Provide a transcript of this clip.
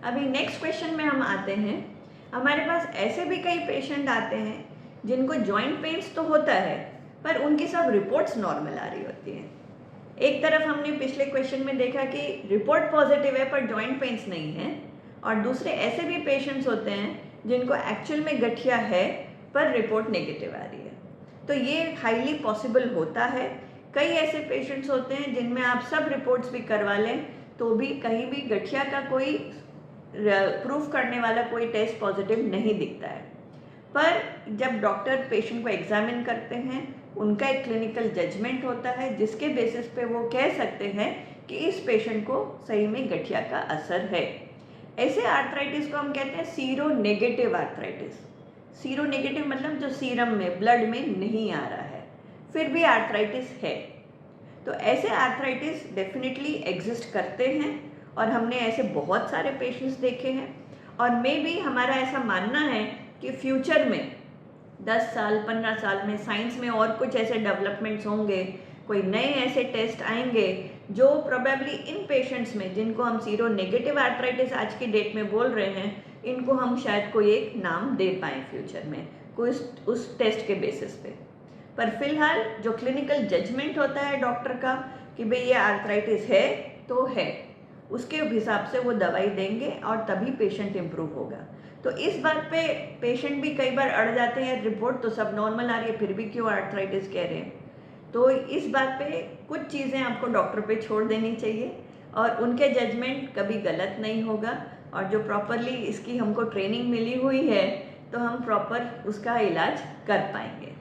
अभी next question में हम आते हैं। हमारे पास ऐसे भी कई पेशेंट आते हैं जिनको जॉइंट पेन्स तो होता है पर उनकी सब रिपोर्ट्स नॉर्मल आ रही होती हैं। एक तरफ हमने पिछले क्वेश्चन में देखा कि रिपोर्ट पॉजिटिव है पर जॉइंट पेन्स नहीं है, और दूसरे ऐसे भी पेशेंट्स होते हैं जिनको एक्चुअल में गठिया है पर रिपोर्ट नेगेटिव आ रही है। तो ये हाईली पॉसिबल होता है। कई ऐसे पेशेंट्स होते हैं जिनमें आप सब रिपोर्ट्स भी करवा लें तो भी कहीं भी गठिया का कोई प्रूफ करने वाला कोई टेस्ट पॉजिटिव नहीं दिखता है। पर जब डॉक्टर पेशेंट को एग्जामिन करते हैं, उनका एक क्लिनिकल जजमेंट होता है जिसके बेसिस पे वो कह सकते हैं कि इस पेशेंट को सही में गठिया का असर है। ऐसे आर्थराइटिस को हम कहते हैं seronegative arthritis. Seronegative मतलब जो सीरम में, ब्लड में नहीं आ रहा है, फिर भी आर्थराइटिस है। तो ऐसे आर्थराइटिस डेफिनेटली एग्जिस्ट करते हैं और हमने ऐसे बहुत सारे पेशेंट्स देखे हैं। और मे बी हमारा ऐसा मानना है कि फ्यूचर में 10 साल 15 साल में साइंस में और कुछ ऐसे डेवलपमेंट्स होंगे, कोई नए ऐसे टेस्ट आएंगे जो प्रोबेबली इन पेशेंट्स में जिनको हम सीरो नेगेटिव आर्थराइटिस आज की डेट में बोल रहे हैं, इनको हम शायद कोई एक नाम दे पाएँ फ्यूचर में कोई उस टेस्ट के बेसिस पे। पर फिलहाल जो क्लिनिकल जजमेंट होता है डॉक्टर का कि भाई ये आर्थराइटिस है तो है, उसके हिसाब से वो दवाई देंगे और तभी पेशेंट इम्प्रूव होगा। तो इस बात पे पेशेंट भी कई बार अड़ जाते हैं, रिपोर्ट तो सब नॉर्मल आ रही है फिर भी क्यों आर्थराइटिस कह रहे हैं। तो इस बात पे कुछ चीज़ें आपको डॉक्टर पे छोड़ देनी चाहिए और उनके जजमेंट कभी गलत नहीं होगा, और जो प्रॉपरली इसकी हमको ट्रेनिंग मिली हुई है तो हम प्रॉपर उसका इलाज कर पाएंगे।